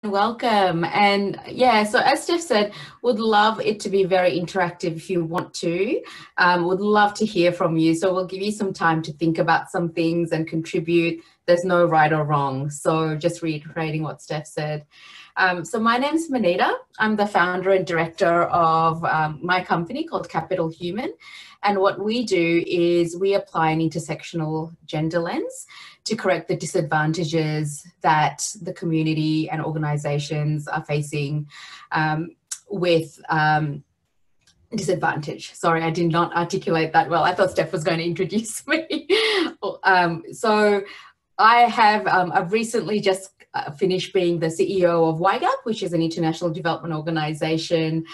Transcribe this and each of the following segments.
Welcome. And yeah, so as Steph said, would love it to be very interactive if you want to. Would love to hear from you. So we'll give you some time to think about some things and contribute. There's no right or wrong. So just reiterating what Steph said. So my name's Manita. I'm the founder and director of my company called Capital Human. And what we do is we apply an intersectional gender lens to correct the disadvantages that the community and organizations are facing with disadvantage. Sorry, I did not articulate that well. I thought Steph was going to introduce me. So I've recently just finished being the CEO of YGAP, which is an international development organization,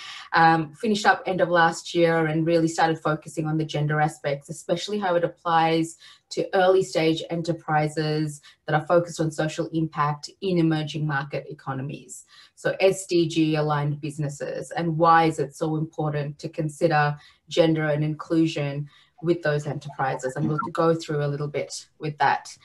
finished up end of last year and really started focusing on the gender aspects, especially how it applies to early stage enterprises that are focused on social impact in emerging market economies. So SDG aligned businesses, and why is it so important to consider gender and inclusion with those enterprises? And we'll go through a little bit with that.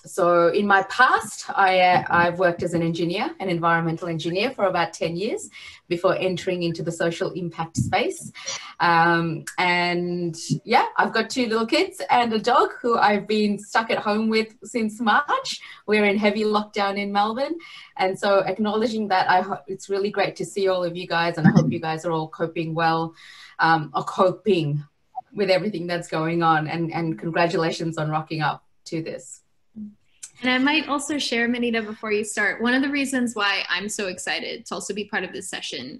So in my past, I've worked as an engineer, an environmental engineer for about 10 years before entering into the social impact space. And yeah, I've got 2 little kids and a dog who I've been stuck at home with since March. We're in heavy lockdown in Melbourne. And so acknowledging that, it's really great to see all of you guys, and I hope you guys are all coping well, or coping with everything that's going on, and congratulations on rocking up to this. And I might also share, Manita, before you start, one of the reasons why I'm so excited to also be part of this session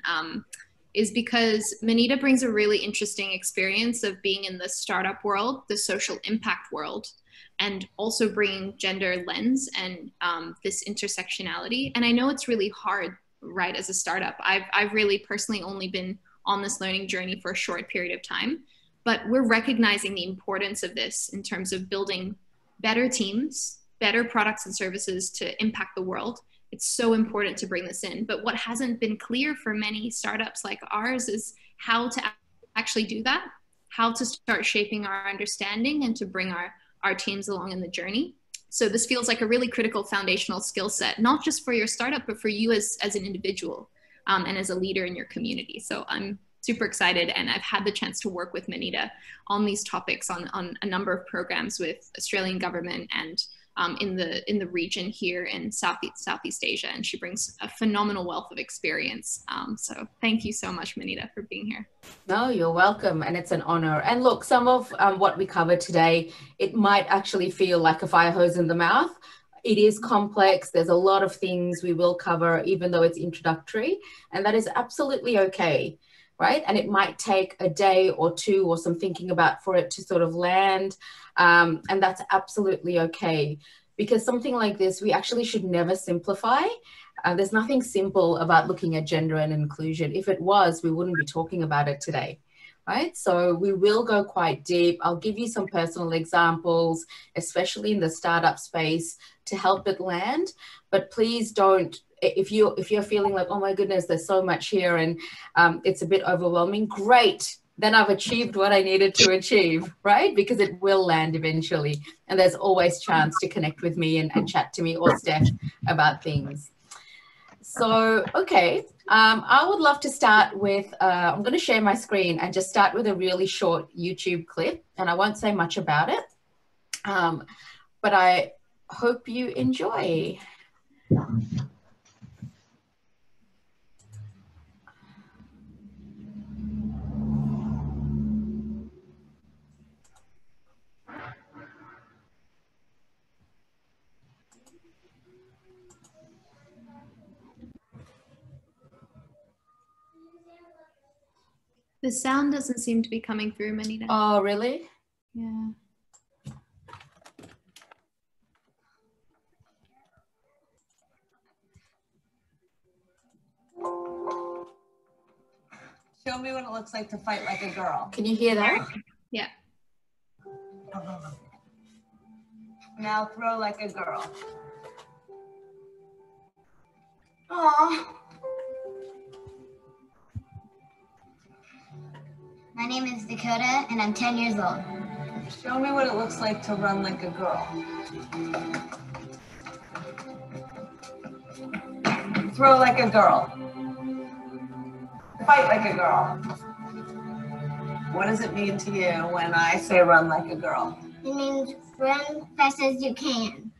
is because Manita brings a really interesting experience of being in the startup world, the social impact world, and also bringing gender lens and this intersectionality. And I know it's really hard, right, as a startup. I've really personally only been on this learning journey for a short period of time, but we're recognizing the importance of this in terms of building better teams, better products and services to impact the world. It's so important to bring this in. But what hasn't been clear for many startups like ours is how to actually do that, how to start shaping our understanding and to bring our teams along in the journey. So this feels like a really critical foundational skill set, not just for your startup, but for you as an individual and as a leader in your community. So I'm super excited, and I've had the chance to work with Manita on these topics on a number of programs with Australian government and in the region here in Southeast Asia, and she brings a phenomenal wealth of experience. So thank you so much, Manita, for being here. No, you're welcome, and it's an honor. And look, some of what we covered today, it might actually feel like a fire hose in the mouth. It is complex. There's a lot of things we will cover, even though it's introductory, and that is absolutely okay. Right? And it might take a day or 2 or some thinking about for it to sort of land. And that's absolutely okay, because something like this, we actually should never simplify. There's nothing simple about looking at gender and inclusion. If it was, we wouldn't be talking about it today. Right? So we will go quite deep. I'll give you some personal examples, especially in the startup space, to help it land. But please don't, if you're feeling like, oh my goodness, there's so much here and it's a bit overwhelming, great. Then I've achieved what I needed to achieve, right? Because it will land eventually. And there's always chance to connect with me and chat to me or Steph about things. So, okay, I would love to start with, I'm going to share my screen and just start with a really short YouTube clip, and I won't say much about it, but I hope you enjoy. The sound doesn't seem to be coming through, Manita. Oh, really? Yeah. Show me what it looks like to fight like a girl. Can you hear that? Yeah. Now throw like a girl. Aww. My name is Dakota, and I'm 10 years old. Show me what it looks like to run like a girl. throw like a girl. Fight like a girl. What does it mean to you when I say run like a girl? It means run fast as you can.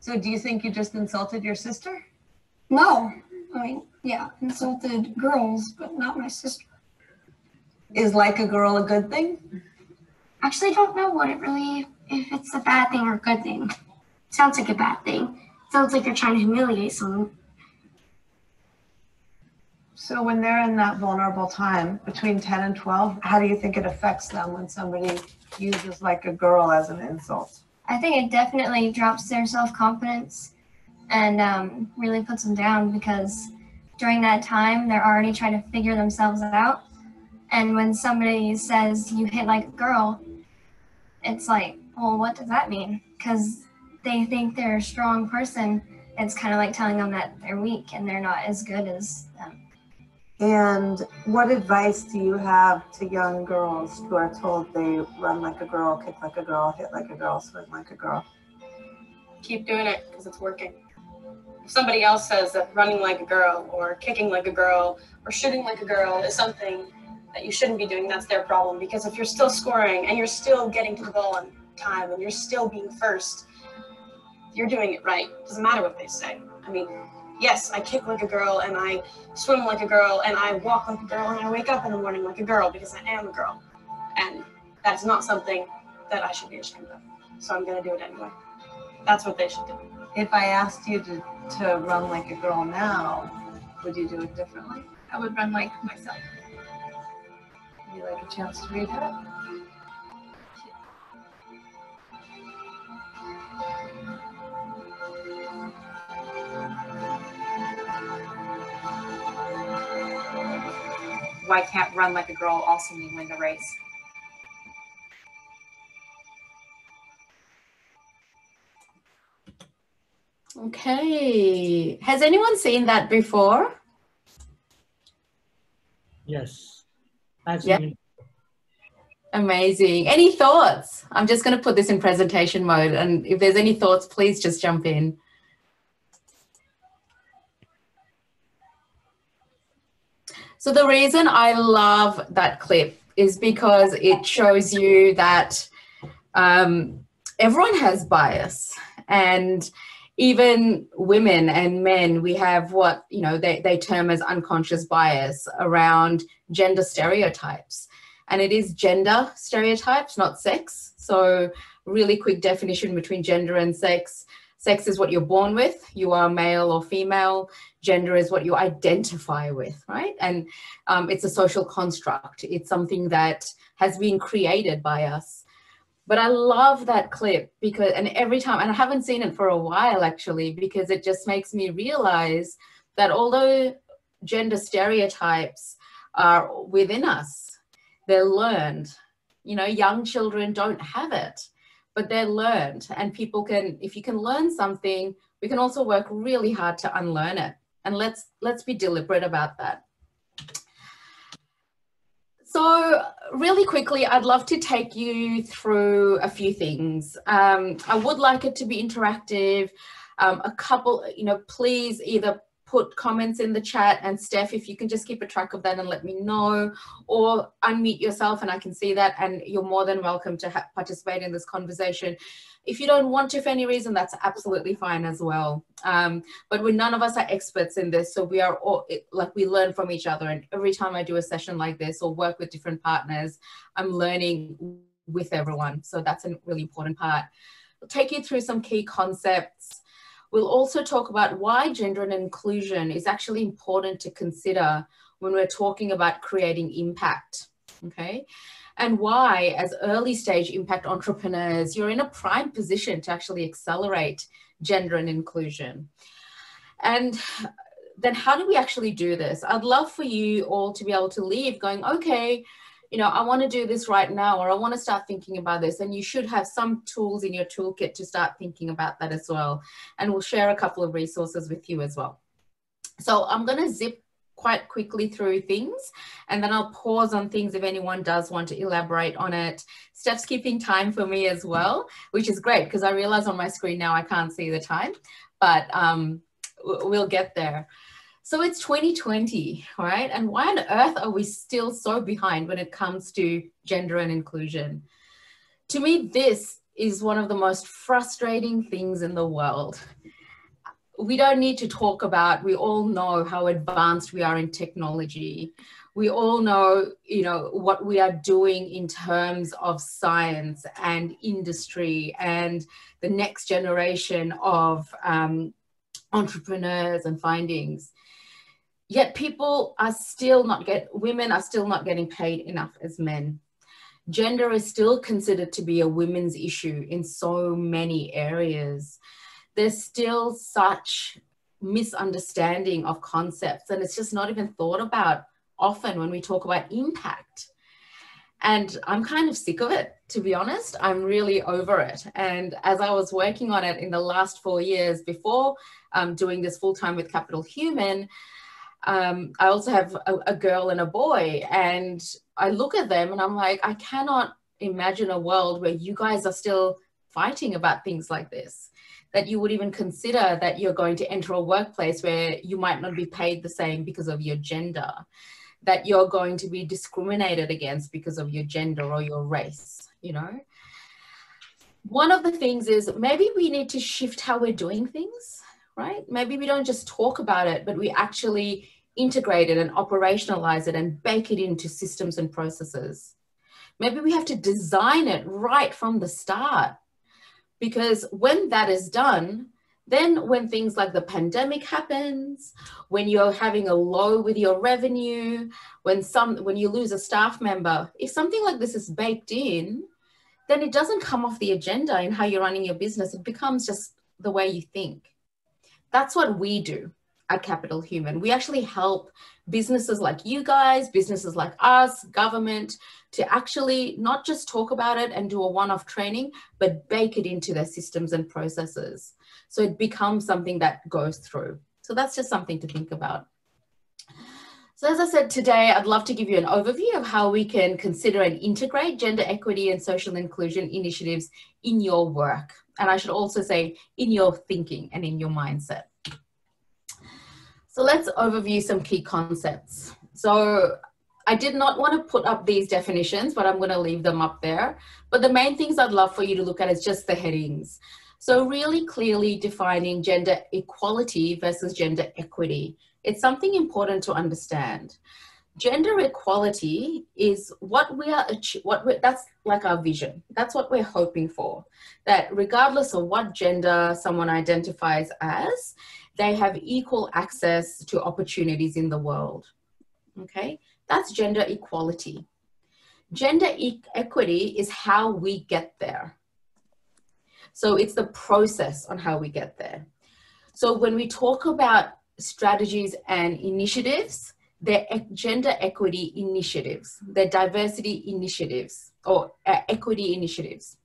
So do you think you just insulted your sister? No, I mean, yeah, insulted girls, but not my sister. Is like a girl a good thing? Actually, I don't know if it's a bad thing or a good thing. Sounds like a bad thing. Sounds like you're trying to humiliate someone. So when they're in that vulnerable time between 10 and 12, how do you think it affects them when somebody uses like a girl as an insult? I think it definitely drops their self-confidence and really puts them down because during that time, they're already trying to figure themselves out. And when somebody says you hit like a girl, it's like, well, what does that mean? Because they think they're a strong person. It's kind of like telling them that they're weak and they're not as good as them. And what advice do you have to young girls who are told they run like a girl, kick like a girl, hit like a girl, swing like a girl? Keep doing it because it's working. If somebody else says that running like a girl or kicking like a girl or shooting like a girl is something that you shouldn't be doing, that's their problem. Because if you're still scoring and you're still getting to the ball on time and you're still being first, you're doing it right. It doesn't matter what they say. I mean, yes, I kick like a girl and I swim like a girl and I walk like a girl and I wake up in the morning like a girl because I am a girl. And that's not something that I should be ashamed of. So I'm going to do it anyway. That's what they should do. If I asked you to run like a girl now, would you do it differently? I would run like myself. Would you like a chance to read it? Why can't run like a girl also mean win the race? Okay. Has anyone seen that before? Yes. I've Yep. seen it. Amazing. Any thoughts? I'm just going to put this in presentation mode, and if there's any thoughts, please just jump in. So the reason I love that clip is because it shows you that everyone has bias, and even women and men, we have what, you know, they term as unconscious bias around gender stereotypes. And it is gender stereotypes, not sex. So really quick definition between gender and sex. Sex is what you're born with. You are male or female. Gender is what you identify with, right? And it's a social construct. It's something that has been created by us. But I love that clip because, and every time, and I haven't seen it for a while actually, because it just makes me realize that although gender stereotypes are within us, they're learned. You know, young children don't have it, but they're learned. And people can, if you can learn something, we can also work really hard to unlearn it. And let's be deliberate about that. So really quickly, I'd love to take you through a few things. I would like it to be interactive. A couple, you know, please either put comments in the chat, and Steph, if you can just keep a track of that and let me know, or unmute yourself and I can see that, and you're more than welcome to participate in this conversation. If you don't want to for any reason, that's absolutely fine as well. But none of us are experts in this, so we are all, like, we learn from each other. And every time I do a session like this or work with different partners, I'm learning with everyone. So that's a really important part. I'll take you through some key concepts. We'll also talk about why gender and inclusion is actually important to consider when we're talking about creating impact, okay? And why, as early stage impact entrepreneurs, you're in a prime position to actually accelerate gender and inclusion. And then how do we actually do this? I'd love for you all to be able to leave going, okay, you know, I want to do this right now, or I want to start thinking about this. And you should have some tools in your toolkit to start thinking about that as well. And we'll share a couple of resources with you as well. So I'm going to zip quite quickly through things, and then I'll pause on things if anyone does want to elaborate on it. Steph's keeping time for me as well, which is great because I realize on my screen now I can't see the time, but we'll get there. So it's 2020, right? And why on earth are we still so behind when it comes to gender and inclusion? To me, this is one of the most frustrating things in the world. We don't need to talk about, we all know how advanced we are in technology. We all know, you know, what we are doing in terms of science and industry and the next generation of entrepreneurs and findings. Yet people are still not women are still not getting paid enough as men. Gender is still considered to be a women's issue in so many areas. There's still such misunderstanding of concepts, and it's just not even thought about often when we talk about impact. And I'm kind of sick of it, to be honest. I'm really over it. And as I was working on it in the last 4 years before doing this full-time with Capital Human, I also have a girl and a boy, and I look at them and I'm like, I cannot imagine a world where you guys are still fighting about things like this, that you would even consider that you're going to enter a workplace where you might not be paid the same because of your gender, that you're going to be discriminated against because of your gender or your race, you know. One of the things is maybe we need to shift how we're doing things, right? Maybe we don't just talk about it, but we actually integrate it and operationalize it and bake it into systems and processes. Maybe we have to design it right from the start, because when that is done, then when things like the pandemic happens, when you're having a low with your revenue, when you lose a staff member, if something like this is baked in, then it doesn't come off the agenda in how you're running your business. It becomes just the way you think. That's what we do at Capital Human. We actually help businesses like you guys, businesses like us, government, to actually not just talk about it and do a one-off training, but bake it into their systems and processes. So it becomes something that goes through. So that's just something to think about. So as I said today, I'd love to give you an overview of how we can consider and integrate gender equity and social inclusion initiatives in your work. And I should also say in your thinking and in your mindset. So let's overview some key concepts. So I did not want to put up these definitions, but I'm going to leave them up there. But the main things I'd love for you to look at is just the headings. So really clearly defining gender equality versus gender equity. It's something important to understand. Gender equality is that's like our vision. That's what we're hoping for. That regardless of what gender someone identifies as, they have equal access to opportunities in the world. Okay, that's gender equality. Gender equity is how we get there. So it's the process on how we get there. So when we talk about strategies and initiatives, they're gender equity initiatives, they're diversity initiatives or equity initiatives.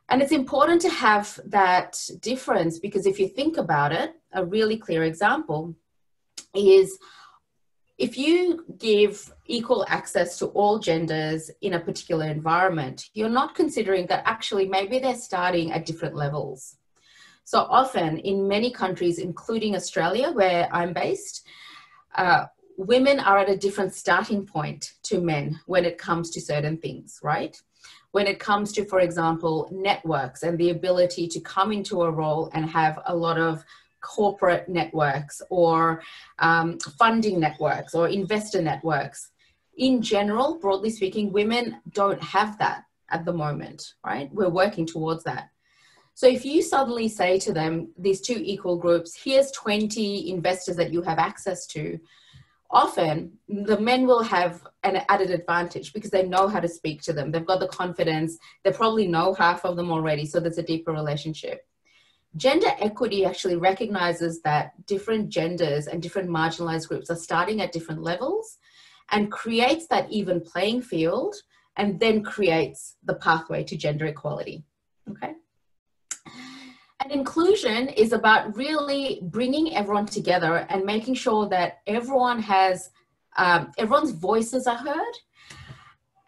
And it's important to have that difference, because if you think about it, a really clear example is if you give equal access to all genders in a particular environment, you're not considering that actually maybe they're starting at different levels. So often in many countries, including Australia, where I'm based, women are at a different starting point to men when it comes to certain things, right? When it comes to, for example, networks and the ability to come into a role and have a lot of corporate networks or funding networks or investor networks. In general, broadly speaking, women don't have that at the moment, right? We're working towards that. So if you suddenly say to them, these two equal groups, here's 20 investors that you have access to, often the men will have an added advantage because they know how to speak to them. They've got the confidence. They probably know half of them already. So there's a deeper relationship. Gender equity actually recognizes that different genders and different marginalized groups are starting at different levels and creates that even playing field and then creates the pathway to gender equality. Okay. And inclusion is about really bringing everyone together and making sure that everyone has, everyone's voices are heard.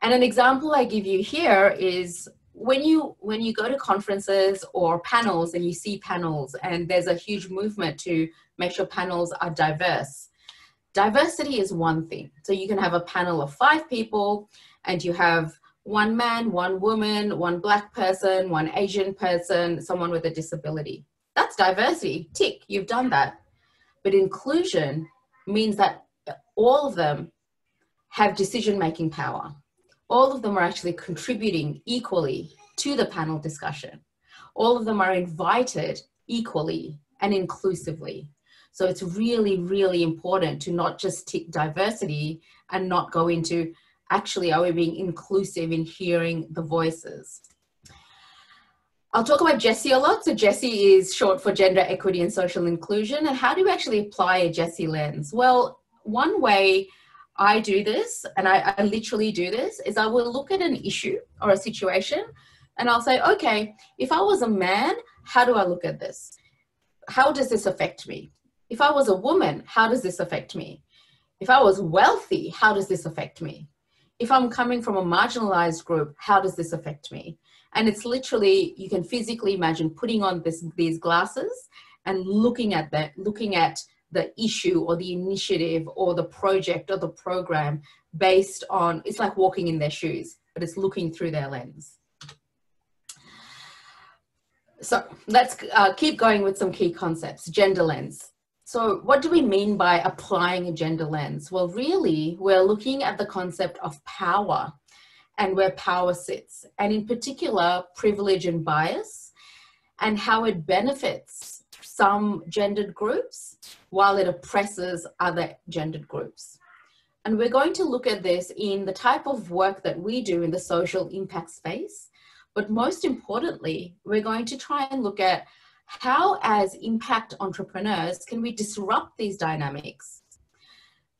And an example I give you here is when you go to conferences or panels and you see panels and there's a huge movement to make sure panels are diverse. Diversity is one thing. So you can have a panel of 5 people and you have one man, one woman, one Black person, one Asian person, someone with a disability. That's diversity. Tick, you've done that. But inclusion means that all of them have decision-making power. All of them are actually contributing equally to the panel discussion. All of them are invited equally and inclusively. So it's really, really important to not just tick diversity and not go into actually, are we being inclusive in hearing the voices? I'll talk about Jessie a lot. So Jessie is short for gender equity and social inclusion. And how do we actually apply a Jessie lens? Well, one way I do this, and I literally do this, is I will look at an issue or a situation and I'll say, okay, if I was a man, how do I look at this? How does this affect me? If I was a woman, how does this affect me? If I was wealthy, how does this affect me? If I'm coming from a marginalized group, how does this affect me? And it's literally, you can physically imagine putting on these glasses and looking at the issue or the initiative or the project or the program based on, it's like walking in their shoes, but it's looking through their lens. So let's keep going with some key concepts. Gender lens. So what do we mean by applying a gender lens? Well, really, we're looking at the concept of power and where power sits, and in particular, privilege and bias, and how it benefits some gendered groups while it oppresses other gendered groups. And we're going to look at this in the type of work that we do in the social impact space, but most importantly, we're going to try and look at how, as impact entrepreneurs, can we disrupt these dynamics,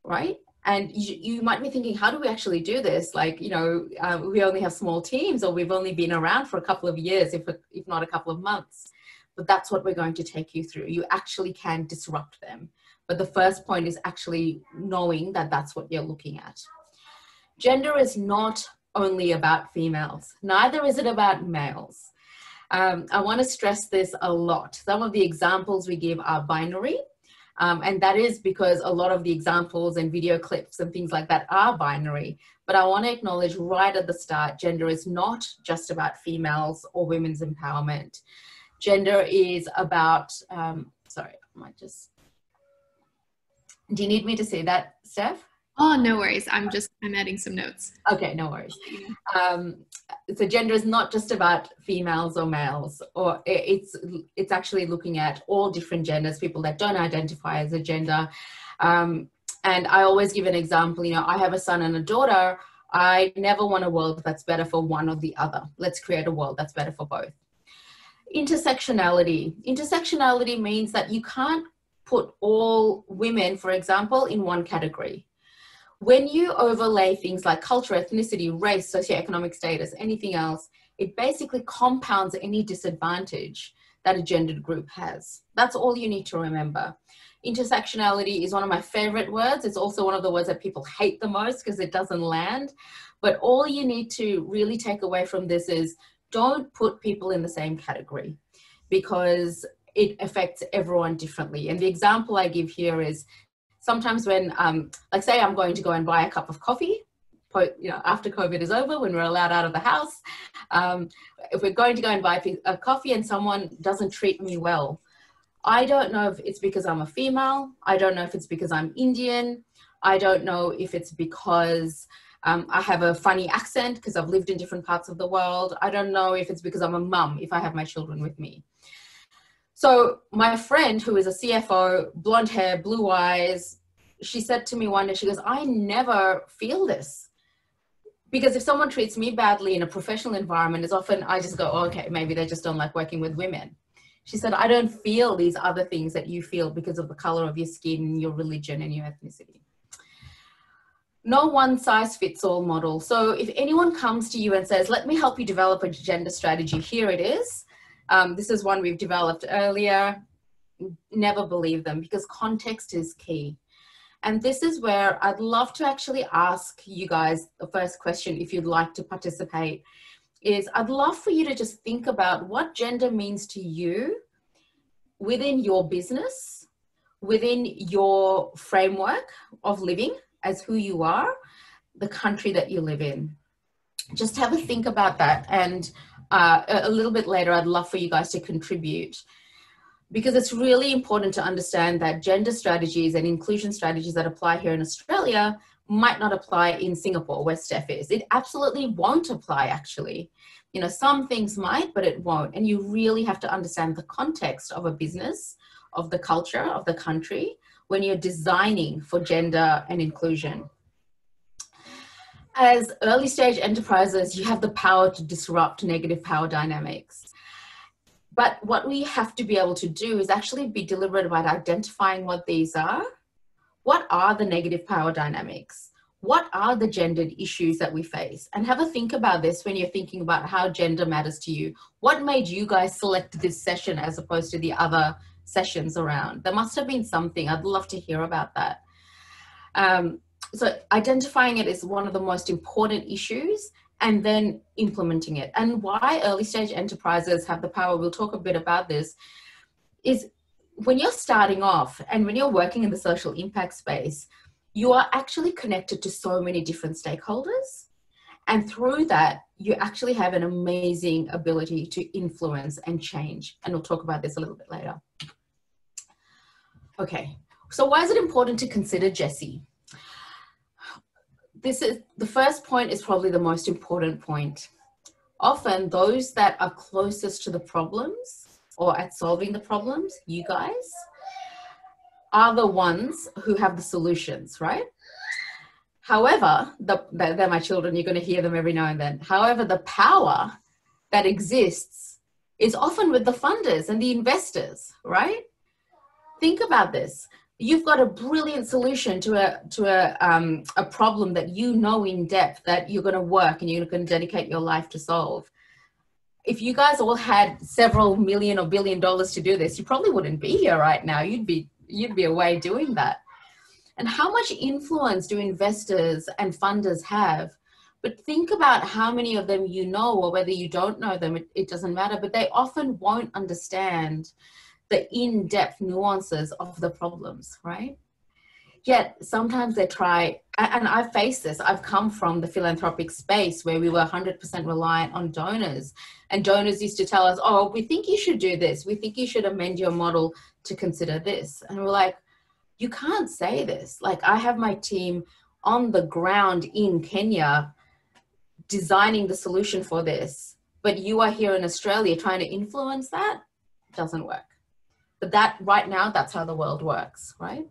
right? And you might be thinking, how do we actually do this? Like, you know, we only have small teams, or we've only been around for a couple of years, if not a couple of months. But that's what we're going to take you through. You actually can disrupt them. But the first point is actually knowing that that's what you're looking at. Gender is not only about females, neither is it about males. I want to stress this a lot. Some of the examples we give are binary, and that is because a lot of the examples and video clips and things like that are binary. But I want to acknowledge right at the start, gender is not just about females or women's empowerment. Gender is about, sorry, I might just, do you need me to say that, Steph? Oh, no worries. I'm adding some notes. Okay, no worries. So gender is not just about females or males, or it's actually looking at all different genders, people that don't identify as a gender. And I always give an example, you know, I have a son and a daughter. I never want a world that's better for one or the other. Let's create a world that's better for both. Intersectionality. Intersectionality means that you can't put all women, for example, in one category. When you overlay things like culture, ethnicity, race, socioeconomic status, anything else, it basically compounds any disadvantage that a gendered group has. That's all you need to remember. Intersectionality is one of my favorite words. It's also one of the words that people hate the most because it doesn't land. But all you need to really take away from this is don't put people in the same category, because it affects everyone differently. And the example I give here is sometimes when, like say I'm going to go and buy a cup of coffee, you know, after COVID is over, when we're allowed out of the house, if we're going to go and buy a coffee and someone doesn't treat me well, I don't know if it's because I'm a female. I don't know if it's because I'm Indian. I don't know if it's because I have a funny accent because I've lived in different parts of the world. I don't know if it's because I'm a mum, if I have my children with me. So my friend, who is a CFO, blonde hair, blue eyes, she said to me one day, she goes, I never feel this. Because if someone treats me badly in a professional environment, it's often, I just go, oh, okay, maybe they just don't like working with women. She said, I don't feel these other things that you feel because of the color of your skin, your religion, and your ethnicity. No one size fits all model. So if anyone comes to you and says, let me help you develop a gender strategy, here it is. This is one we've developed earlier. Never believe them, because context is key. And this is where I'd love to actually ask you guys the first question, if you'd like to participate, is I'd love for you to just think about what gender means to you within your business, within your framework of living as who you are, the country that you live in. Just have a think about that. And a little bit later, I'd love for you guys to contribute, because it's really important to understand that gender strategies and inclusion strategies that apply here in Australia might not apply in Singapore, where Steph is. It absolutely won't apply, actually. You know, some things might, but it won't. And you really have to understand the context of a business, of the culture, of the country, when you're designing for gender and inclusion. As early stage enterprises, you have the power to disrupt negative power dynamics. But what we have to be able to do is actually be deliberate about identifying what these are. What are the negative power dynamics? What are the gendered issues that we face? And have a think about this when you're thinking about how gender matters to you. What made you guys select this session as opposed to the other sessions around? There must have been something. I'd love to hear about that. So identifying it is one of the most important issues, and then implementing it. And why early stage enterprises have the power, we'll talk a bit about this, is when you're starting off and when you're working in the social impact space, you are actually connected to so many different stakeholders. And through that, you actually have an amazing ability to influence and change. And we'll talk about this a little bit later. Okay, so why is it important to consider Jessie? This is the first point, is probably the most important point. Often those that are closest to the problems or at solving the problems, you guys, are the ones who have the solutions, right? However, they're my children, you're going to hear them every now and then. However, the power that exists is often with the funders and the investors, right? Think about this. You've got a brilliant solution to a problem that you know in depth that you're going to work and you're going to dedicate your life to solve. If you guys all had several million or $1 billion to do this, you probably wouldn't be here right now. You'd be away doing that. And how much influence do investors and funders have? But think about how many of them you know, or whether you don't know them, it doesn't matter, but they often won't understand the in-depth nuances of the problems, right? Yet sometimes they try, and I've faced this. I've come from the philanthropic space where we were 100% reliant on donors, and donors used to tell us, oh, we think you should do this. We think you should amend your model to consider this. And we're like, you can't say this. Like, I have my team on the ground in Kenya designing the solution for this, but you are here in Australia trying to influence that. It doesn't work. But that right now, that's how the world works, right?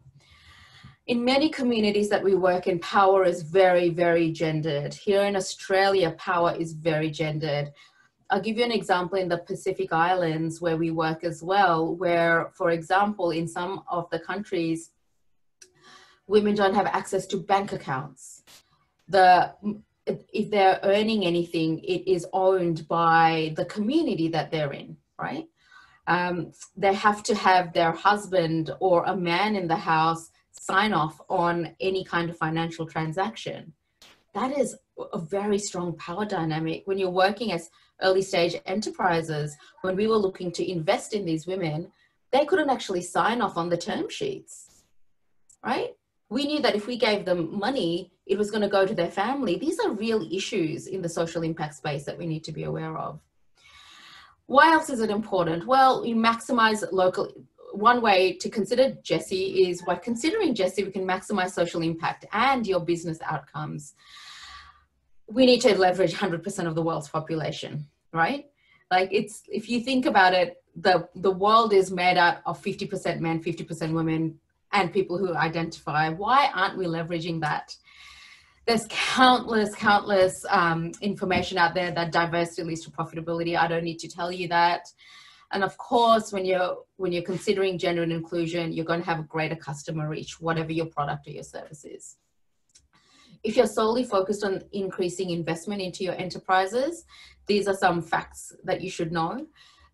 In many communities that we work in, power is very, very gendered. Here in Australia, power is very gendered. I'll give you an example in the Pacific Islands where we work as well, where, for example, in some of the countries, women don't have access to bank accounts. If they're earning anything, it is owned by the community that they're in, right? They have to have their husband or a man in the house sign off on any kind of financial transaction. That is a very strong power dynamic. When you're working as early stage enterprises, when we were looking to invest in these women, they couldn't actually sign off on the term sheets, right? We knew that if we gave them money, it was going to go to their family. These are real issues in the social impact space that we need to be aware of. Why else is it important? Well, you maximize local. One way to consider Jessie is by considering Jessie, we can maximize social impact and your business outcomes. We need to leverage 100% of the world's population, right? Like, it's, if you think about it, the world is made out of 50% men, 50% women, and people who identify. Why aren't we leveraging that? There's countless information out there that diversity leads to profitability. I don't need to tell you that. And of course, when you're considering gender and inclusion, you're going to have a greater customer reach, whatever your product or your service is. If you're solely focused on increasing investment into your enterprises, these are some facts that you should know.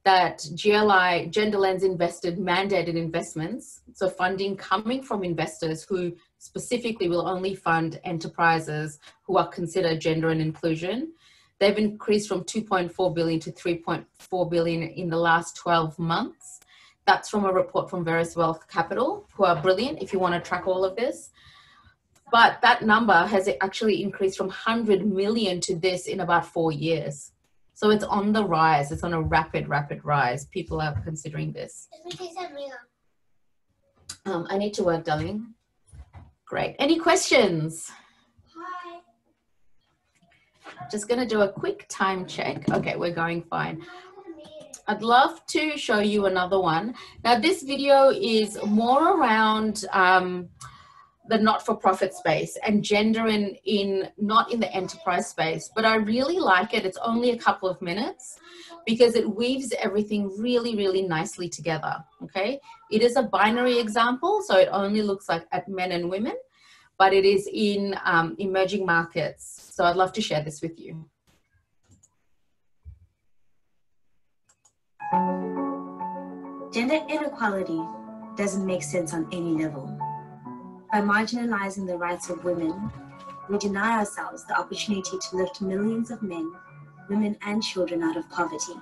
that GLI, Gender Lens, invested mandated investments, so funding coming from investors who specifically will only fund enterprises who are considered gender and inclusion. They've increased from 2.4 billion to 3.4 billion in the last 12 months. That's from a report from Veris Wealth Capital, who are brilliant if you want to track all of this. But that number has actually increased from 100 million to this in about 4 years. So it's on the rise. It's on a rapid rise. People are considering this. I need to work, darling. Great. Any questions? Hi. Just going to do a quick time check. Okay, we're going fine. I'd love to show you another one. Now, this video is more around the not-for-profit space and gender not in the enterprise space, but I really like it. It's only a couple of minutes because it weaves everything really nicely together, okay? It is a binary example, so it only looks like at men and women, but it is in emerging markets. So I'd love to share this with you. Gender inequality doesn't make sense on any level. By marginalizing the rights of women, we deny ourselves the opportunity to lift millions of men, women, and children out of poverty,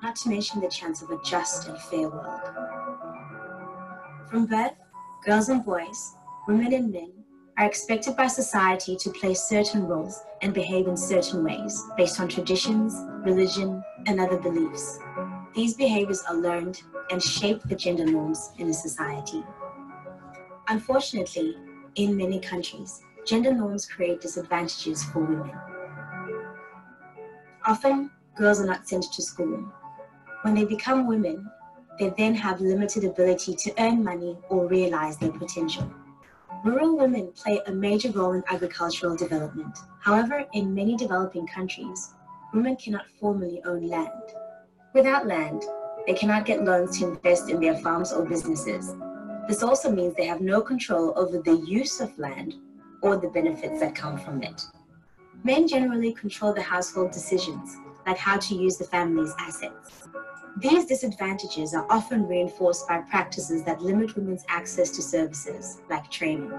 not to mention the chance of a just and fair world. From birth, girls and boys, women and men are expected by society to play certain roles and behave in certain ways based on traditions, religion, and other beliefs. These behaviors are learned and shape the gender norms in a society. Unfortunately, in many countries, gender norms create disadvantages for women. Often, girls are not sent to school. When they become women, they then have limited ability to earn money or realize their potential. Rural women play a major role in agricultural development. However, in many developing countries, women cannot formally own land. Without land, they cannot get loans to invest in their farms or businesses. This also means they have no control over the use of land or the benefits that come from it. Men generally control the household decisions, like how to use the family's assets. These disadvantages are often reinforced by practices that limit women's access to services, like training.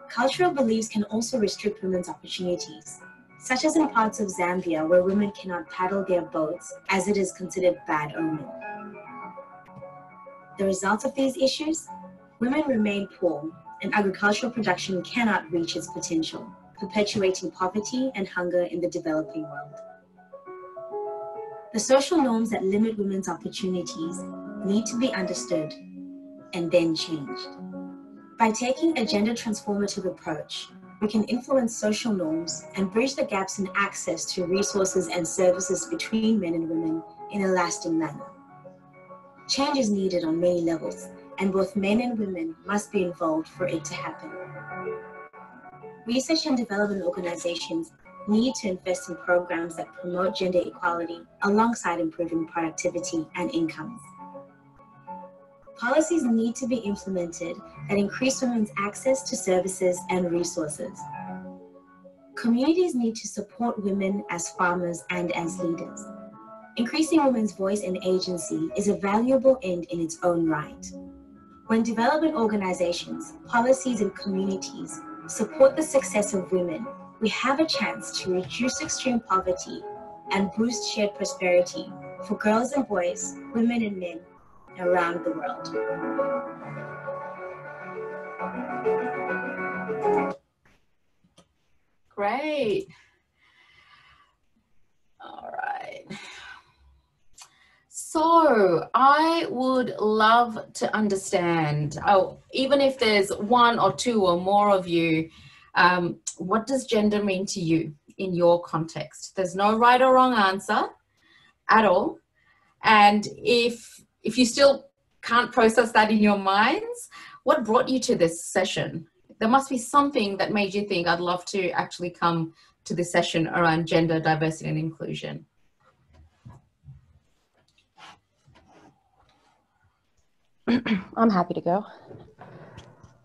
Cultural beliefs can also restrict women's opportunities, such as in parts of Zambia where women cannot paddle their boats as it is considered bad omen. The result of these issues? Women remain poor and agricultural production cannot reach its potential, perpetuating poverty and hunger in the developing world. The social norms that limit women's opportunities need to be understood and then changed. By taking a gender transformative approach, we can influence social norms and bridge the gaps in access to resources and services between men and women in a lasting manner. Change is needed on many levels, and both men and women must be involved for it to happen. Research and development organizations need to invest in programs that promote gender equality alongside improving productivity and incomes. Policies need to be implemented that increase women's access to services and resources. Communities need to support women as farmers and as leaders. Increasing women's voice and agency is a valuable end in its own right. When development organizations, policies, and communities support the success of women, we have a chance to reduce extreme poverty and boost shared prosperity for girls and boys, women and men around the world. Great. All right. So I would love to understand, even if there's one or two or more of you, what does gender mean to you in your context? There's no right or wrong answer at all. And if you still can't process that in your minds, what brought you to this session? There must be something that made you think, I'd love to actually come to this session around gender, diversity, and inclusion. I'm happy to go.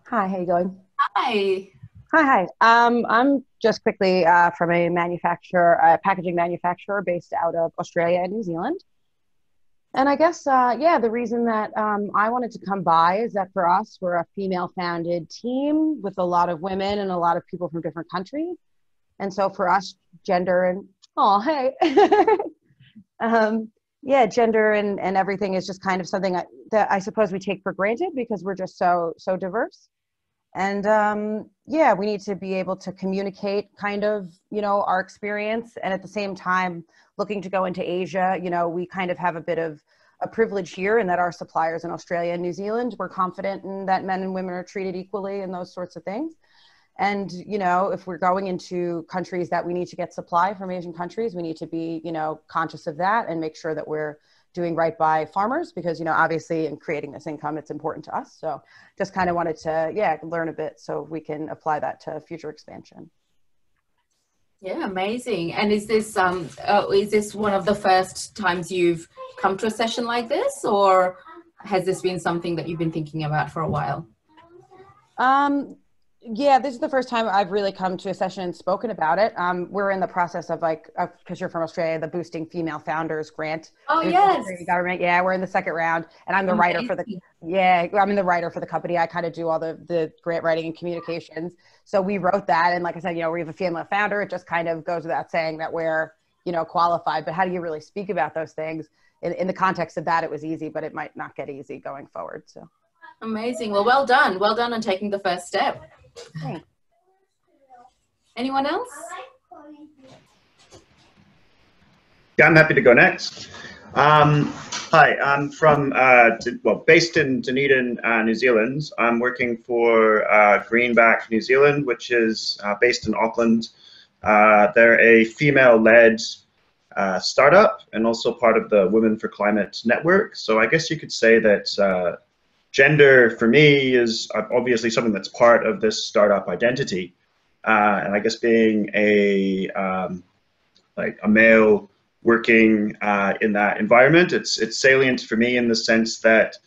Hi, how you going? Hi. Hi. I'm just quickly from a packaging manufacturer based out of Australia and New Zealand. And I guess, yeah, the reason that I wanted to come by is that for us, we're a female-founded team with a lot of women and a lot of people from different countries. And so for us, gender and, oh, hey. Yeah, gender and everything is just kind of something that I suppose we take for granted because we're just so diverse. And yeah, we need to be able to communicate kind of, our experience. And at the same time, looking to go into Asia, we kind of have a bit of a privilege here in that our suppliers in Australia and New Zealand, we're confident in that men and women are treated equally and those sorts of things. And, if we're going into countries that we need to get supply from Asian countries, we need to be, conscious of that and make sure that we're doing right by farmers because, obviously in creating this income, it's important to us. So just kind of wanted to, yeah, learn a bit so we can apply that to future expansion. Yeah, amazing. And is this one of the first times you've come to a session like this, or has this been something that you've been thinking about for a while? Yeah, this is the first time I've really come to a session and spoken about it. We're in the process of because you're from Australia, the Boosting Female Founders grant. Oh, yes. Government. Yeah, we're in the second round and I'm the writer for the, I'm the writer for the company. I kind of do all the grant writing and communications. So we wrote that. And like I said, we have a female founder. It just kind of goes without saying that we're, qualified, but how do you really speak about those things? In the context of that, it was easy, but it might not get easy going forward. So. Amazing. Well done. Well done on taking the first step. Thanks. Anyone else? Yeah, I'm happy to go next. Hi, I'm from, based in Dunedin, New Zealand. I'm working for Greenback New Zealand, which is based in Auckland. They're a female-led startup and also part of the Women for Climate network. So I guess you could say that gender for me is obviously something that's part of this startup identity. And I guess being a male working in that environment, it's salient for me in the sense that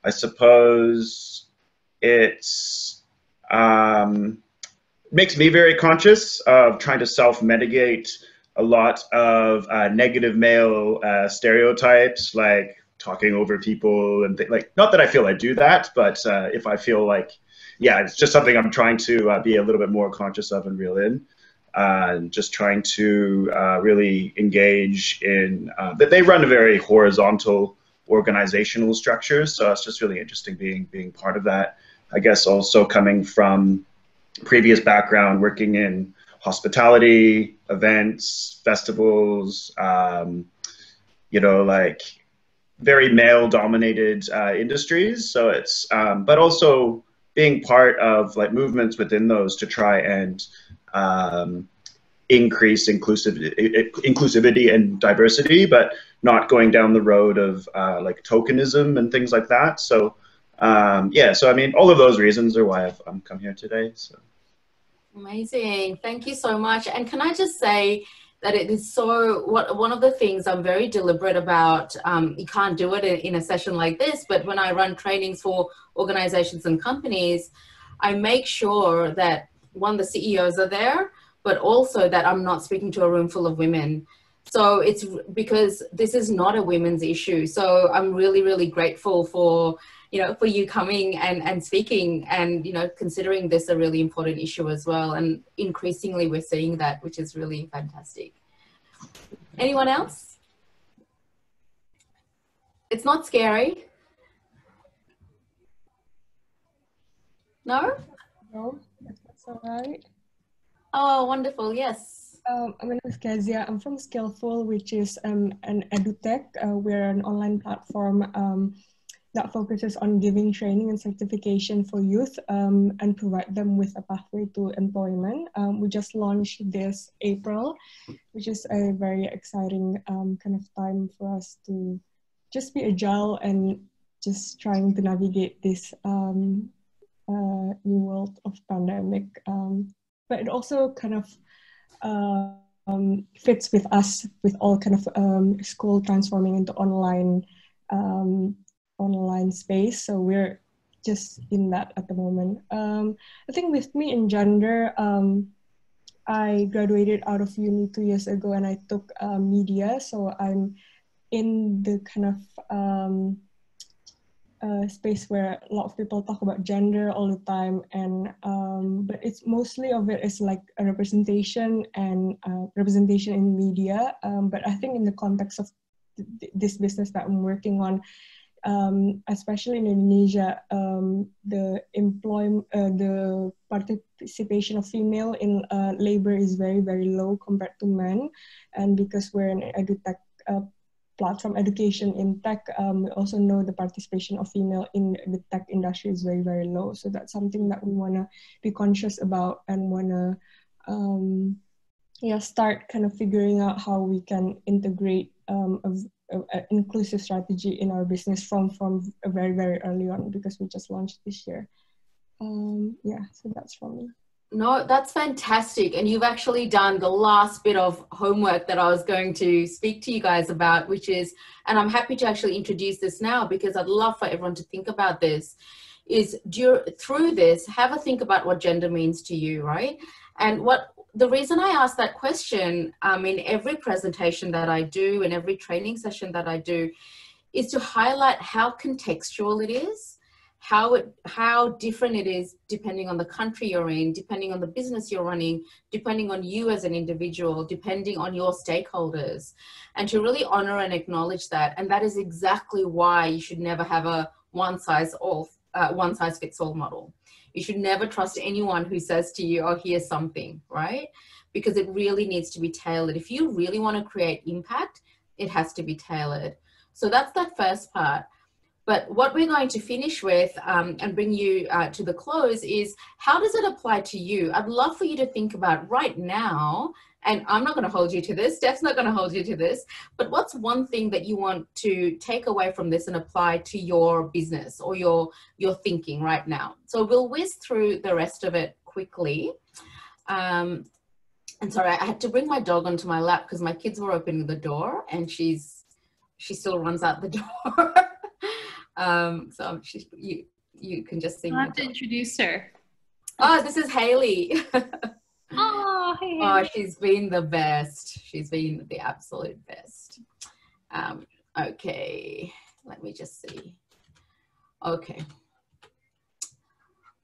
I suppose it's makes me very conscious of trying to self-mitigate a lot of negative male stereotypes, like talking over people and not that I feel I do that, but if I feel like, yeah, it's just something I'm trying to be a little bit more conscious of and reel in. Just trying to really engage in that they run a very horizontal organizational structure, so it's just really interesting being part of that. I guess also coming from previous background working in hospitality, events, festivals, very male dominated industries. So it's but also being part of movements within those to try and increase inclusivity and diversity, but not going down the road of tokenism and things like that. So yeah, so I mean, all of those reasons are why I'm come here today. So amazing, thank you so much. And can I just say that it is one of the things I'm very deliberate about, you can't do it in a session like this, but when I run trainings for organizations and companies, I make sure that the CEOs are there, but also that I'm not speaking to a room full of women. So it's because this is not a women's issue. So I'm really, really grateful for you coming and speaking and, considering this a really important issue as well. And increasingly we're seeing that, which is really fantastic. Anyone else? It's not scary. No? No, that's all right. Oh, wonderful. Yes. My name is Kezia. I'm from Skillful, which is an edutech. We're an online platform that focuses on giving training and certification for youth and provide them with a pathway to employment. We just launched this April, which is a very exciting kind of time for us to just be agile and just trying to navigate this new world of pandemic. But it also kind of fits with us with all kind of school transforming into online space. So we're just in that at the moment. I think with me in gender, I graduated out of uni 2 years ago and I took media. So I'm in the kind of space where a lot of people talk about gender all the time, and but it's mostly of it is like a representation and representation in media. But I think in the context of this business that I'm working on, especially in Indonesia, the participation of female in labor is very, very low compared to men, and because we're an edutech platform education in tech, we also know the participation of female in the tech industry is very, very low. So that's something that we want to be conscious about and want to start kind of figuring out how we can integrate an inclusive strategy in our business from very, very early on, because we just launched this year. So that's from me. No, that's fantastic. And you've actually done the last bit of homework that I was going to speak to you guys about, which is, and I'm happy to actually introduce this now because I'd love for everyone to think about this, is through this, have a think about what gender means to you, right? And the reason I ask that question in every presentation that I do, in every training session that I do, is to highlight how contextual it is, how different it is depending on the country you're in, depending on the business you're running, depending on you as an individual, depending on your stakeholders, and to really honor and acknowledge that. And that is exactly why you should never have a one size fits all model. You should never trust anyone who says to you, oh, here's something, right? Because it really needs to be tailored. If you really want to create impact, it has to be tailored. So that's that first part. But what we're going to finish with and bring you to the close is, how does it apply to you? I'd love for you to think about right now, and I'm not going to hold you to this, Steph's not going to hold you to this, but what's one thing that you want to take away from this and apply to your business or your thinking right now? So we'll whiz through the rest of it quickly. And sorry, I had to bring my dog onto my lap because my kids were opening the door and she still runs out the door. So you can just see. I'll have to introduce her. Oh, this is Haley. Oh, hey, Haley. Oh, she's been the best. She's been the absolute best. Okay, let me just see. Okay.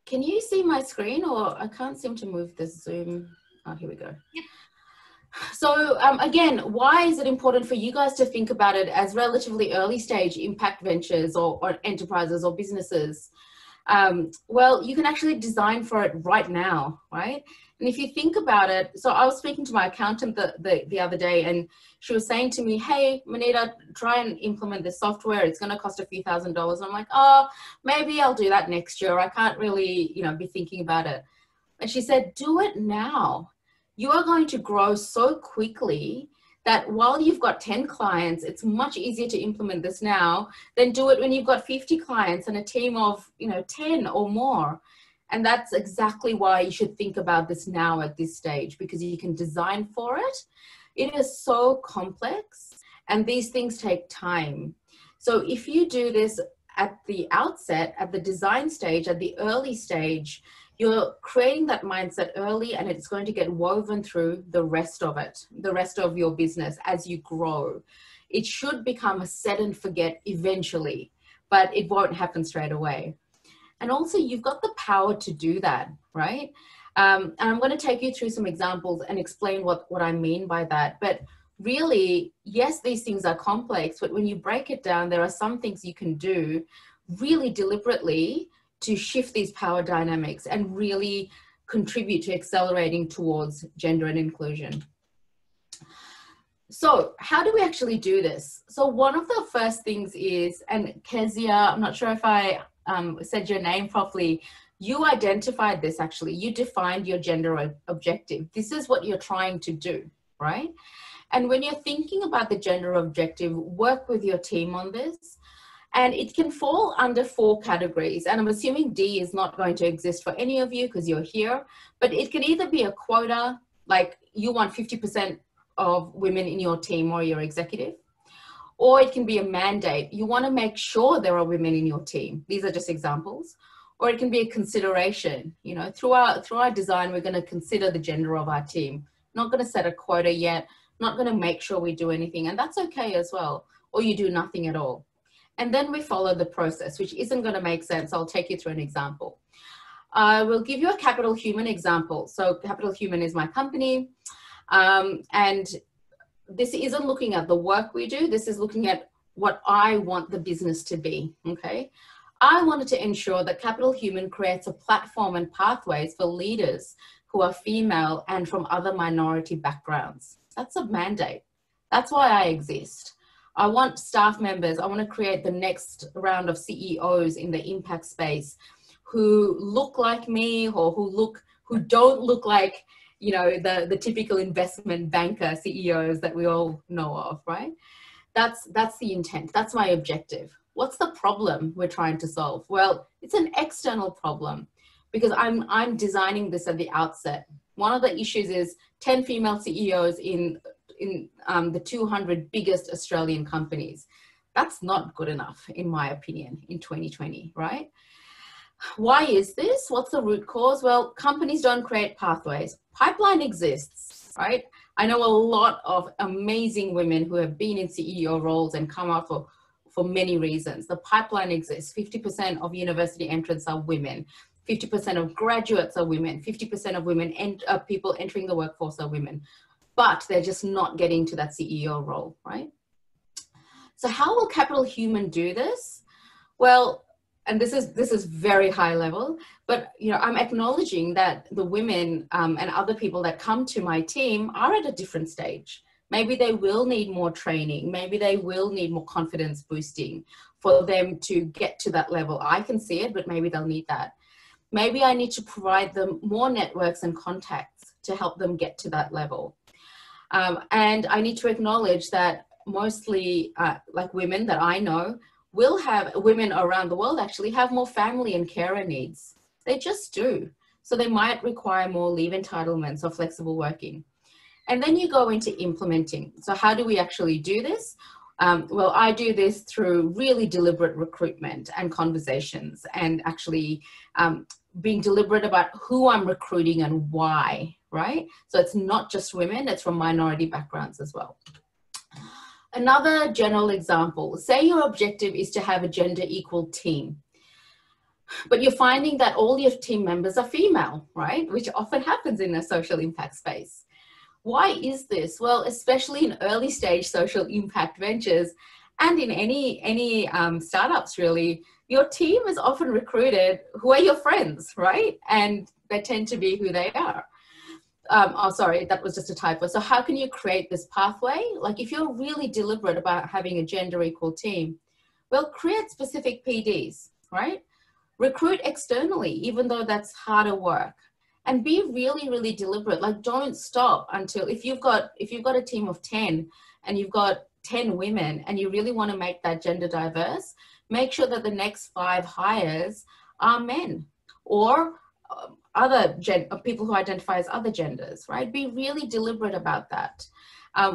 Can you see my screen, or I can't seem to move the Zoom? Oh, here we go. Yep. So again, why is it important for you guys to think about it as relatively early stage impact ventures or enterprises or businesses? Well, you can actually design for it right now, right? And if you think about it, so I was speaking to my accountant the other day, and she was saying to me, hey, Manita, try and implement this software. It's going to cost a few $1,000s. And I'm like, oh, maybe I'll do that next year. I can't really, be thinking about it. And she said, do it now. You are going to grow so quickly that while you've got 10 clients, it's much easier to implement this now than do it when you've got 50 clients and a team of, 10 or more. And that's exactly why you should think about this now at this stage, because you can design for it. It is so complex and these things take time. So if you do this at the outset, at the design stage, at the early stage, you're creating that mindset early, and it's going to get woven through the rest of it, the rest of your business as you grow. It should become a set and forget eventually, but it won't happen straight away. And also you've got the power to do that, right? And I'm going to take you through some examples and explain what I mean by that. But really, yes, these things are complex, but when you break it down, there are some things you can do really deliberately to shift these power dynamics and really contribute to accelerating towards gender and inclusion. So how do we actually do this? So one of the first things is, and Kezia, I'm not sure if I said your name properly, you identified this actually, you defined your gender objective. This is what you're trying to do, right? And when you're thinking about the gender objective, work with your team on this. And it can fall under 4 categories. And I'm assuming D is not going to exist for any of you because you're here, but it can either be a quota, like you want 50% of women in your team or your executive, or it can be a mandate. You want to make sure there are women in your team. These are just examples. Or it can be a consideration. Through our design, we're going to consider the gender of our team. Not going to set a quota yet, not going to make sure we do anything. And that's okay as well. or you do nothing at all. And then we follow the process, which isn't going to make sense. I'll take you through an example. I will give you a Capital Human example. So Capital Human is my company. And this isn't looking at the work we do. This is looking at what I want the business to be, okay? I wanted to ensure that Capital Human creates a platform and pathways for leaders who are female and from other minority backgrounds. That's a mandate. That's why I exist. I want staff members, I want to create the next round of CEOs in the impact space who look like me, or who don't look like, you know, the typical investment banker CEOs that we all know of, right? That's the intent. That's my objective. What's the problem we're trying to solve? Well, it's an external problem because I'm designing this at the outset. One of the issues is 10 female CEOs in the 200 biggest Australian companies. That's not good enough, in my opinion, in 2020, right? Why is this? What's the root cause? Well, companies don't create pathways. Pipeline exists, right? I know a lot of amazing women who have been in CEO roles and come out for many reasons. The pipeline exists. 50% of university entrants are women. 50% of graduates are women. 50% of women and people entering the workforce are women. But they're just not getting to that CEO role, right? So how will Capital Human do this? Well, and this is very high level, but you know, I'm acknowledging that the women and other people that come to my team are at a different stage. Maybe they will need more training. Maybe they will need more confidence boosting for them to get to that level. I can see it, but maybe they'll need that. Maybe I need to provide them more networks and contacts to help them get to that level. And I need to acknowledge that mostly like women that I know will have, women around the world actually have more family and carer needs. They just do. So they might require more leave entitlements or flexible working. And then you go into implementing. So how do we actually do this? Well, I do this through really deliberate recruitment and conversations, and actually being deliberate about who I'm recruiting and why, right? So it's not just women, it's from minority backgrounds as well. Another general example, say your objective is to have a gender equal team, but you're finding that all your team members are female, right? Which often happens in a social impact space. Why is this? Well, especially in early stage social impact ventures and in any startups really, your team is often recruited who are your friends, right? And they tend to be who they are. Oh, sorry, that was just a typo. So how can you create this pathway? Like if you're really deliberate about having a gender equal team, well, create specific PDs, right? Recruit externally, even though that's harder work. And be really, really deliberate. Like don't stop until, if you've got a team of 10 and you've got 10 women and you really want to make that gender diverse, make sure that the next 5 hires are men or other people who identify as other genders, right? Be really deliberate about that,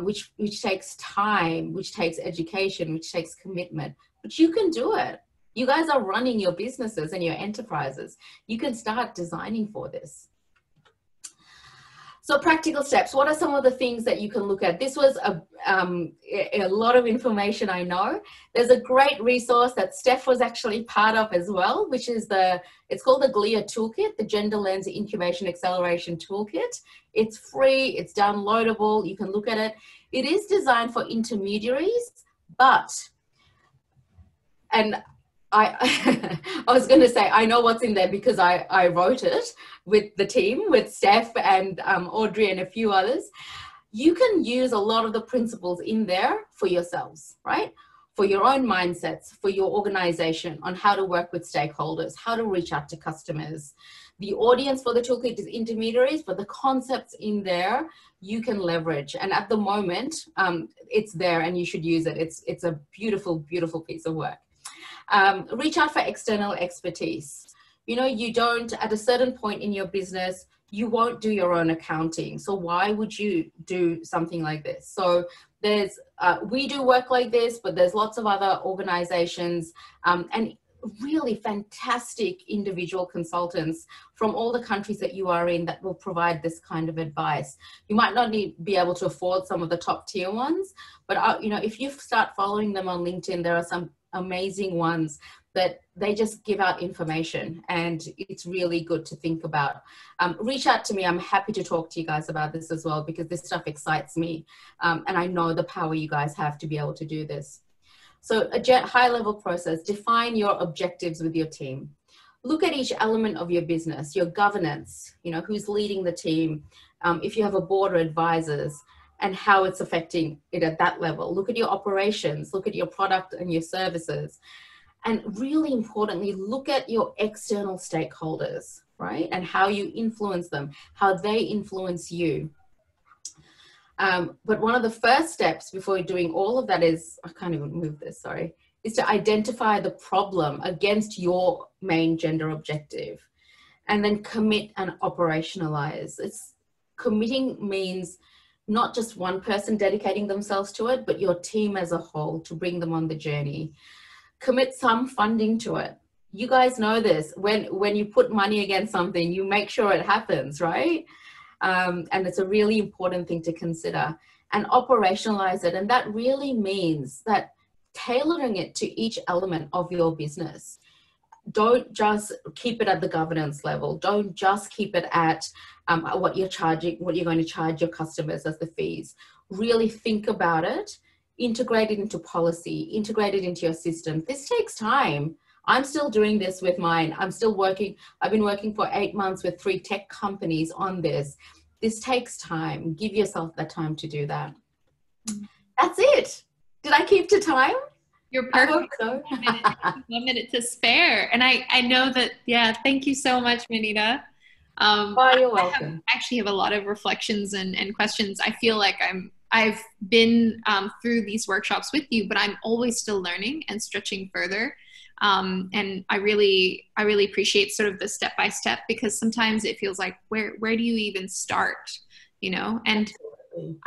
which takes time, which takes education, which takes commitment, but you can do it. You guys are running your businesses and your enterprises. You can start designing for this. So practical steps, what are some of the things that you can look at? This was a lot of information, I know. There's a great resource that Steph was actually part of as well, which is it's called the GLIA Toolkit, the Gender Lens Incubation Acceleration Toolkit. It's free, it's downloadable, you can look at it. It is designed for intermediaries, but, and I was going to say, I know what's in there because I wrote it with the team, with Steph and Audrey and a few others. You can use a lot of the principles in there for yourselves, right? For your own mindsets, for your organization, on how to work with stakeholders, how to reach out to customers. The audience for the toolkit is intermediaries, but the concepts in there you can leverage. And at the moment, it's there and you should use it. It's a beautiful, beautiful piece of work. Reach out for external expertise. You know, you don't, at a certain point in your business, you won't do your own accounting. So why would you do something like this? So we do work like this, but there's lots of other organizations. And really fantastic individual consultants from all the countries that you are in that will provide this kind of advice. You might not be able to afford some of the top tier ones, but you know, if you start following them on LinkedIn, there are some amazing ones that they just give out information, and it's really good to think about. Reach out to me. I'm happy to talk to you guys about this as well, because this stuff excites me. And I know the power you guys have to be able to do this. So a high level process, define your objectives with your team. Look at each element of your business, your governance, you know, who's leading the team, if you have a board or advisors, and how it's affecting it at that level. Look at your operations, look at your product and your services. And really importantly, look at your external stakeholders, right? And how you influence them, how they influence you. But one of the first steps before doing all of that is, I can't even move this, sorry, is to identify the problem against your main gender objective, and then commit and operationalize. Committing means not just one person dedicating themselves to it, but your team as a whole to bring them on the journey. Commit some funding to it. You guys know this. When you put money against something, you make sure it happens, right? And it's a really important thing to consider. And operationalize it. And that really means that tailoring it to each element of your business. Don't just keep it at the governance level. Don't just keep it at what you're going to charge your customers as the fees. Really think about it. Integrate it into policy, integrate it into your system. This takes time. I'm still doing this with mine. I'm still working. I've been working for 8 months with 3 tech companies on this. This takes time. Give yourself that time to do that. That's it. Did I keep to time? You're perfect. I hope so. 1 minute to spare. And I know that, yeah, thank you so much, Manita. You're welcome. I actually have a lot of reflections and questions. I feel like I've been through these workshops with you, but I'm always still learning and stretching further. And I really appreciate sort of the step-by-step, because sometimes it feels like, where do you even start, you know? And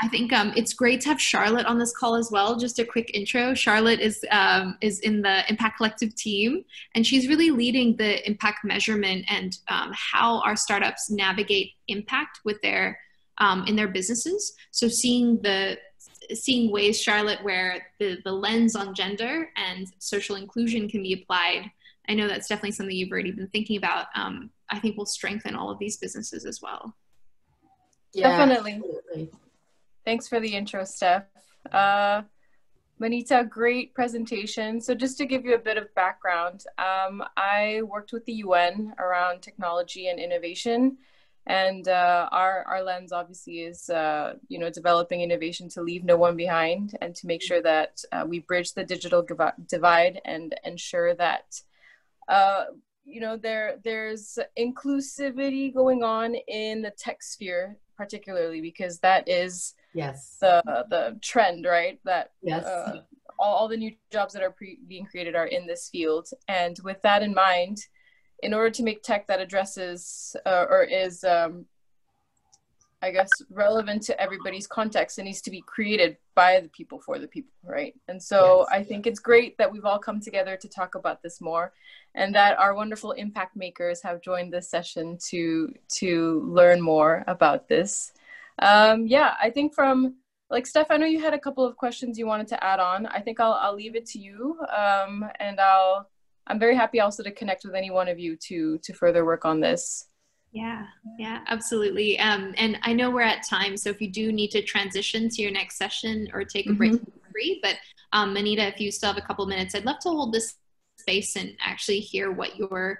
I think it's great to have Charlotte on this call as well. Just a quick intro. Charlotte is in the Impact Collective team, and she's really leading the impact measurement and how our startups navigate impact with their in their businesses. So seeing ways, Charlotte, where the lens on gender and social inclusion can be applied. I know that's definitely something you've already been thinking about. I think will strengthen all of these businesses as well. Yeah, definitely. Absolutely. Thanks for the intro, Steph. Manita, great presentation. So just to give you a bit of background, I worked with the UN around technology and innovation. And our lens obviously is, developing innovation to leave no one behind, and to make sure that we bridge the digital divide and ensure that, there's inclusivity going on in the tech sphere, particularly because that is the trend, right? That all the new jobs that are being created are in this field. And with that in mind, in order to make tech that addresses or is, relevant to everybody's context, it needs to be created by the people for the people, right? And so I think it's great that we've all come together to talk about this more, and that our wonderful impact makers have joined this session to learn more about this. I think from, like, Steph, I know you had a couple of questions you wanted to add on. I think I'll leave it to you, and I'm very happy also to connect with any one of you to further work on this. Yeah, absolutely. And I know we're at time, so if you do need to transition to your next session or take a break, free. But Manita, if you still have a couple minutes, I'd love to hold this space and actually hear what your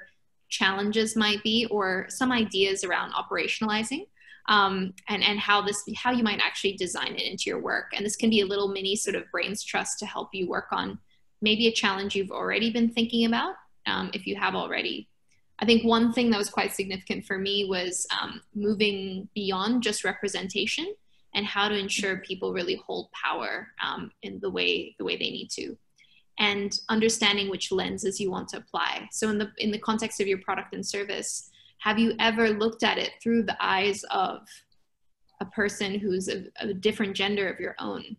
challenges might be, or some ideas around operationalizing, and how you might actually design it into your work. And this can be a little mini sort of brains trust to help you work on maybe a challenge you've already been thinking about, if you have already. I think one thing that was quite significant for me was moving beyond just representation, and how to ensure people really hold power in the way they need to, and understanding which lenses you want to apply. So in the context of your product and service, have you ever looked at it through the eyes of a person who's a different gender of your own,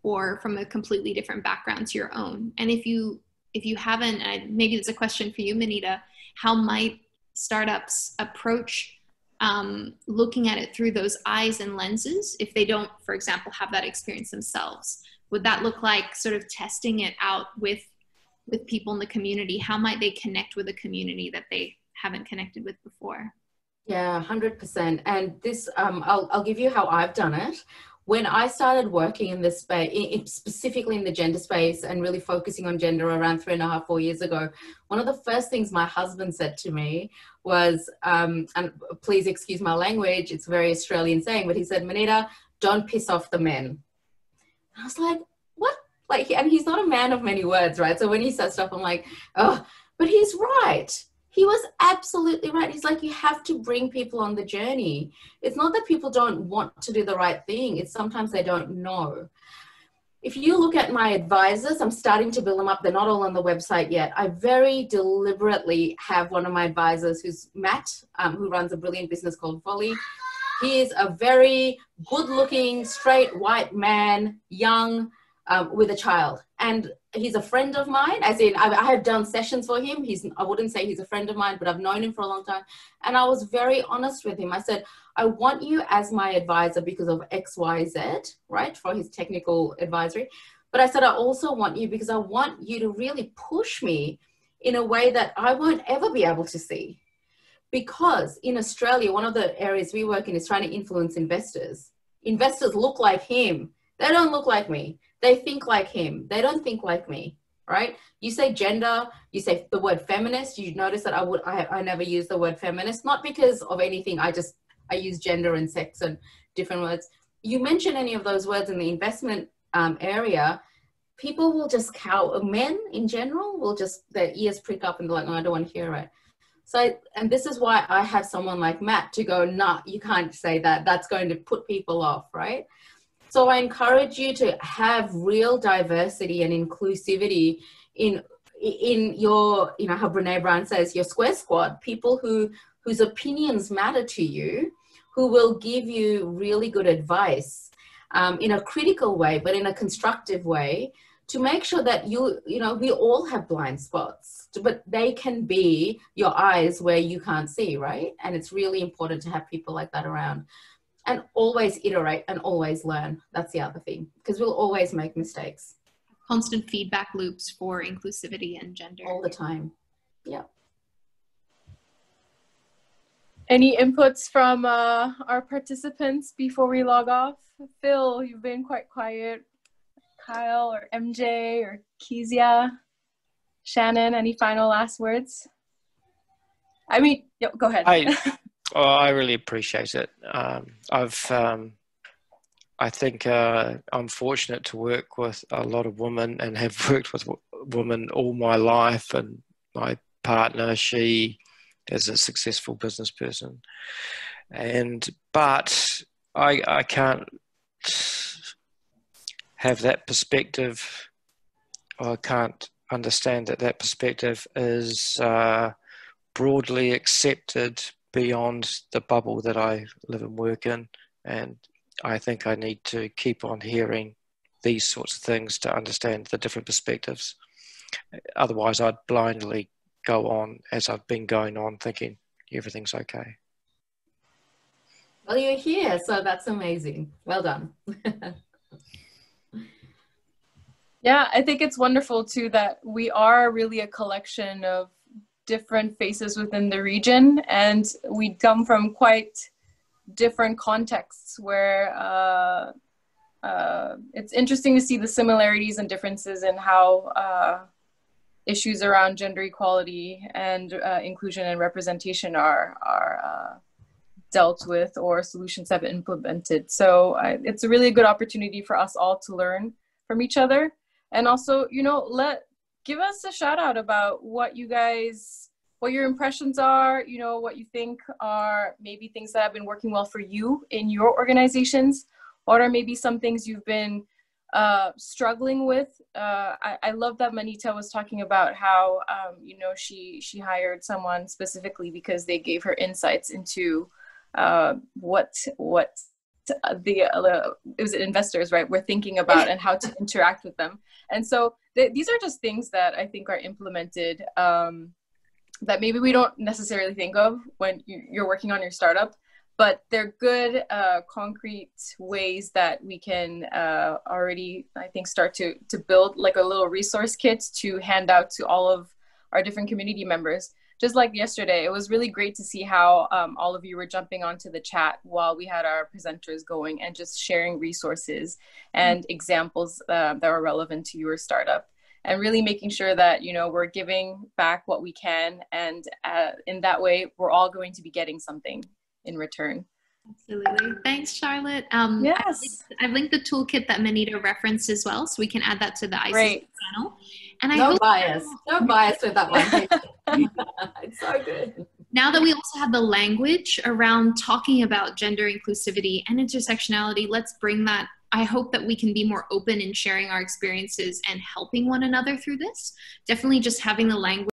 or from a completely different background to your own? And if you if you haven't, maybe it's a question for you, Manita, how might startups approach looking at it through those eyes and lenses if they don't, for example, have that experience themselves? Would that look like sort of testing it out with people in the community? How might they connect with a community that they haven't connected with before? Yeah, 100%. And this, I'll give you how I've done it. When I started working in this space, specifically in the gender space, and really focusing on gender around 3.5, 4 years ago, one of the first things my husband said to me was, and please excuse my language, it's a very Australian saying, but he said, Manita, don't piss off the men. I was like, what? Like, and he's not a man of many words, right? So when he says stuff, I'm like, oh, but he's right. He was absolutely right. He's like, you have to bring people on the journey. It's not that people don't want to do the right thing. It's sometimes they don't know. If you look at my advisors, I'm starting to build them up. They're not all on the website yet. I very deliberately have one of my advisors who's Matt, who runs a brilliant business called Volley. He is a very good-looking, straight, white man, young, with a child. And he's a friend of mine, as in I have done sessions for him. I wouldn't say he's a friend of mine, but I've known him for a long time. And I was very honest with him. I said, I want you as my advisor because of X, Y, Z, right, for his technical advisory. But I said, I also want you because I want you to really push me in a way that I won't ever be able to see. Because in Australia, one of the areas we work in is trying to influence investors. Investors look like him. They don't look like me. They think like him. They don't think like me, right? You say gender, you say the word feminist. You notice that I never use the word feminist, not because of anything. I use gender and sex and different words. You mention any of those words in the investment area, people will just cower. Men in general will just, their ears prick up and they're like, oh, I don't want to hear it. So, and this is why I have someone like Matt to go, nah, you can't say that. That's going to put people off, right? So I encourage you to have real diversity and inclusivity in your, you know, how Brene Brown says, your square squad, people whose opinions matter to you, who will give you really good advice in a critical way, but in a constructive way, to make sure that you know, we all have blind spots, but they can be your eyes where you can't see, right? And it's really important to have people like that around. And always iterate and always learn. That's the other thing, because we'll always make mistakes. Constant feedback loops for inclusivity and gender. All the time. Yeah. Any inputs from our participants before we log off? Phil, you've been quite quiet. Kyle or MJ or Kezia? Shannon, any final last words? I mean, go ahead. I really appreciate it. I think I'm fortunate to work with a lot of women and have worked with women all my life. And my partner, she is a successful business person. But I can't have that perspective. I can't understand that perspective is broadly accepted beyond the bubble that I live and work in. And I think I need to keep on hearing these sorts of things to understand the different perspectives. Otherwise, I'd blindly go on as I've been going on thinking everything's okay. Well, you're here, so that's amazing. Well done. Yeah, I think it's wonderful too that we are really a collection of different faces within the region, and we come from quite different contexts where it's interesting to see the similarities and differences in how issues around gender equality and inclusion and representation are dealt with or solutions have been implemented. So it's a really good opportunity for us all to learn from each other, and also, you know, give us a shout out about what your impressions are, you know, what you think are maybe things that have been working well for you in your organizations. What are maybe some things you've been struggling with? I love that Manita was talking about how, you know, she hired someone specifically because they gave her insights into what it was investors, right, we're thinking about and how to interact with them. And so these are just things that I think are implemented that maybe we don't necessarily think of when you're working on your startup, but they're good, concrete ways that we can already, I think, start to build like a little resource kit to hand out to all of our different community members. Just like yesterday, it was really great to see how all of you were jumping onto the chat while we had our presenters going and just sharing resources and examples that were relevant to your startup. And really making sure that, you know, we're giving back what we can. And in that way, we're all going to be getting something in return. Absolutely. Thanks, Charlotte. Yes. I've linked the toolkit that Manita referenced as well, so we can add that to the ICC channel. And no bias with that one. It's so good. Now that we also have the language around talking about gender inclusivity and intersectionality, let's bring that. I hope that we can be more open in sharing our experiences and helping one another through this. Definitely just having the language